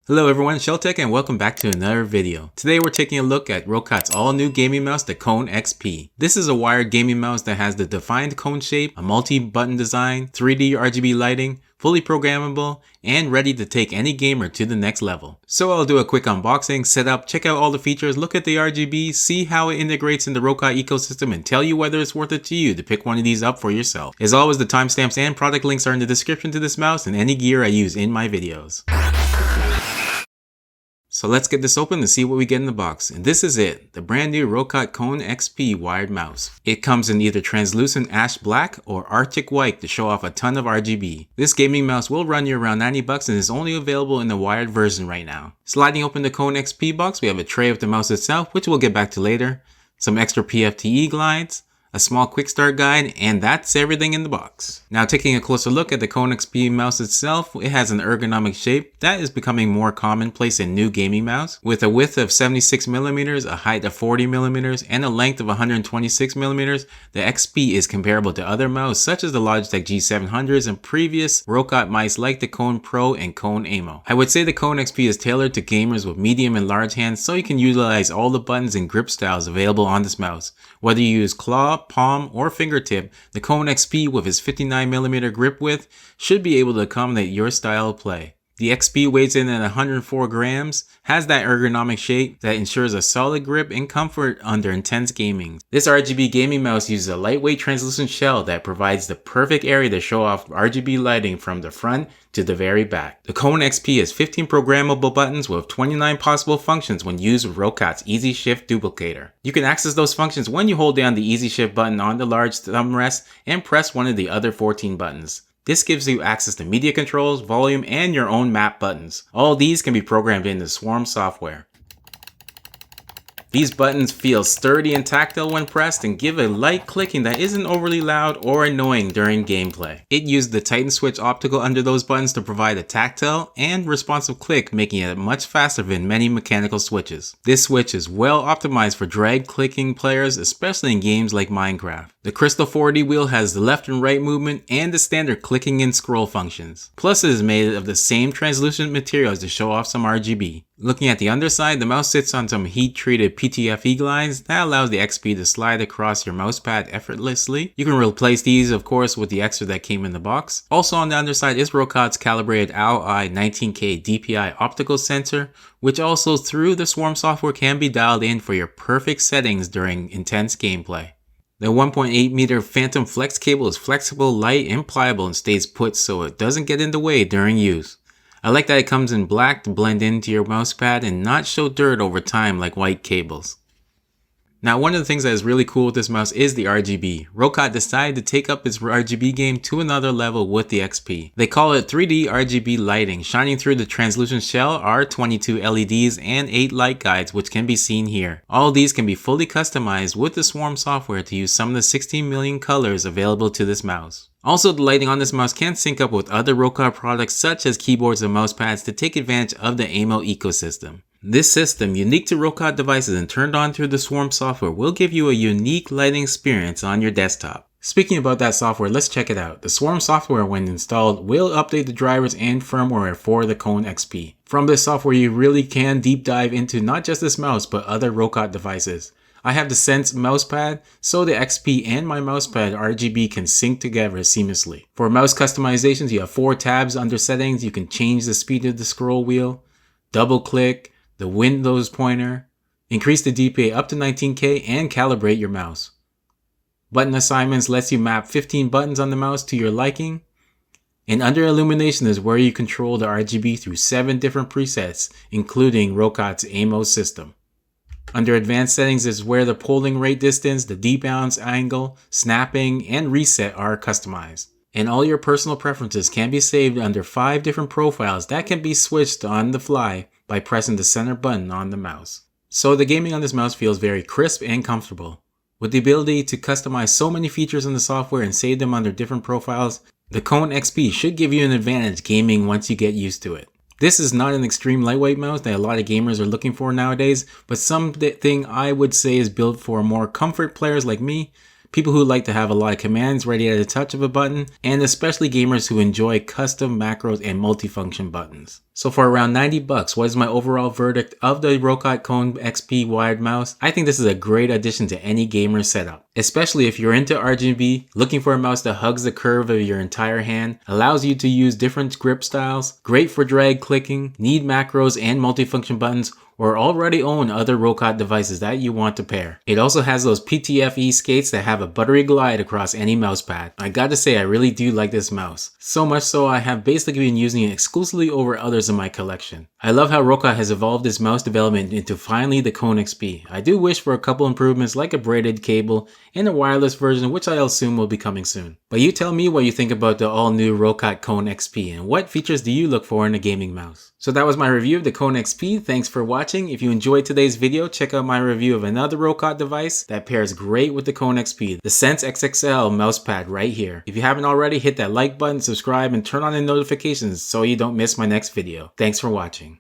Hello everyone, Sheltech, and welcome back to another video. Today we're taking a look at Roccat's all-new gaming mouse, the Kone XP. This is a wired gaming mouse that has the defined cone shape, a multi-button design, 3D RGB lighting, fully programmable, and ready to take any gamer to the next level. So I'll do a quick unboxing, setup, check out all the features, look at the RGB, see how it integrates in the Roccat ecosystem, and tell you whether it's worth it to you to pick one of these up for yourself. As always, the timestamps and product links are in the description to this mouse and any gear I use in my videos. So let's get this open and see what we get in the box. And this is it, the brand new Roccat Kone XP wired mouse. It comes in either translucent ash black or arctic white to show off a ton of RGB. This gaming mouse will run you around 90 bucks and is only available in the wired version right now. Sliding open the Kone XP box, we have a tray of the mouse itself, which we'll get back to later, some extra PFTE glides, a small quick start guide, and that's everything in the box. Now taking a closer look at the Kone XP mouse itself, it has an ergonomic shape that is becoming more commonplace in new gaming mouse. With a width of 76mm, a height of 40mm, and a length of 126mm, the XP is comparable to other mouse such as the Logitech G700s and previous Roccat mice like the Kone Pro and Kone Amo. I would say the Kone XP is tailored to gamers with medium and large hands, so you can utilize all the buttons and grip styles available on this mouse. Whether you use claw, palm, or fingertip, the Kone XP with its 59mm grip width should be able to accommodate your style of play. The XP weighs in at 104 grams, has that ergonomic shape that ensures a solid grip and comfort under intense gaming. This RGB gaming mouse uses a lightweight translucent shell that provides the perfect area to show off RGB lighting from the front to the very back. The Kone XP has 15 programmable buttons with 29 possible functions when used with Roccat's Easy Shift duplicator. You can access those functions when you hold down the Easy Shift button on the large thumb rest and press one of the other 14 buttons. This gives you access to media controls, volume, and your own map buttons. All these can be programmed into Swarm software. These buttons feel sturdy and tactile when pressed and give a light clicking that isn't overly loud or annoying during gameplay. It used the Titan switch optical under those buttons to provide a tactile and responsive click, making it much faster than many mechanical switches. This switch is well optimized for drag clicking players, especially in games like Minecraft. The Krystal 4D wheel has the left and right movement and the standard clicking and scroll functions. Plus it is made of the same translucent materials to show off some RGB. Looking at the underside, the mouse sits on some heat-treated PTFE glides that allows the XP to slide across your mousepad effortlessly. You can replace these, of course, with the extra that came in the box. Also on the underside is Roccat's calibrated OWL-I 19K DPI optical sensor, which also through the Swarm software can be dialed in for your perfect settings during intense gameplay. The 1.8 meter Phantom Flex cable is flexible, light, and pliable and stays put so it doesn't get in the way during use. I like that it comes in black to blend into your mousepad and not show dirt over time like white cables. Now one of the things that is really cool with this mouse is the RGB. Roccat decided to take up its RGB game to another level with the XP. They call it 3D RGB lighting. Shining through the translucent shell are 22 LEDs and 8 light guides, which can be seen here. All these can be fully customized with the Swarm software to use some of the 16 million colors available to this mouse. Also, the lighting on this mouse can sync up with other Roccat products such as keyboards and mousepads to take advantage of the Amo ecosystem. This system, unique to Roccat devices and turned on through the Swarm software, will give you a unique lighting experience on your desktop. Speaking about that software, let's check it out. The Swarm software, when installed, will update the drivers and firmware for the Kone XP. From this software, you really can deep dive into not just this mouse, but other Roccat devices. I have the Sense mousepad, so the XP and my mousepad RGB can sync together seamlessly. For mouse customizations, you have 4 tabs under settings. You can change the speed of the scroll wheel, double click, the Windows pointer, increase the DPI up to 19K, and calibrate your mouse. Button assignments lets you map 15 buttons on the mouse to your liking. And under illumination is where you control the RGB through 7 different presets, including Roccat's Amo system. Under advanced settings is where the polling rate distance, the debounce angle, snapping, and reset are customized. And all your personal preferences can be saved under 5 different profiles that can be switched on the fly by pressing the center button on the mouse. So the gaming on this mouse feels very crisp and comfortable. With the ability to customize so many features in the software and save them under different profiles, the Kone XP should give you an advantage gaming once you get used to it. This is not an extreme lightweight mouse that a lot of gamers are looking for nowadays, but something I would say is built for more comfort players like me, people who like to have a lot of commands ready at the touch of a button, and especially gamers who enjoy custom macros and multifunction buttons. So for around 90 bucks, what is my overall verdict of the Roccat Kone XP wired mouse? I think this is a great addition to any gamer setup, especially if you're into RGB, looking for a mouse that hugs the curve of your entire hand, allows you to use different grip styles, great for drag clicking, need macros and multifunction buttons, or already own other Roccat devices that you want to pair. It also has those PTFE skates that have a buttery glide across any mousepad. I gotta say, I really do like this mouse. So much so I have basically been using it exclusively over others in my collection. I love how Roccat has evolved this mouse development into finally the Kone XP. I do wish for a couple improvements like a braided cable and a wireless version, which I assume will be coming soon. But you tell me what you think about the all new Roccat Kone XP and what features do you look for in a gaming mouse. So that was my review of the Kone XP. Thanks for watching. If you enjoyed today's video, check out my review of another Roccat device that pairs great with the Kone XP, the Sense XXL mousepad right here. If you haven't already, hit that like button, subscribe, and turn on the notifications so you don't miss my next video. Thanks for watching.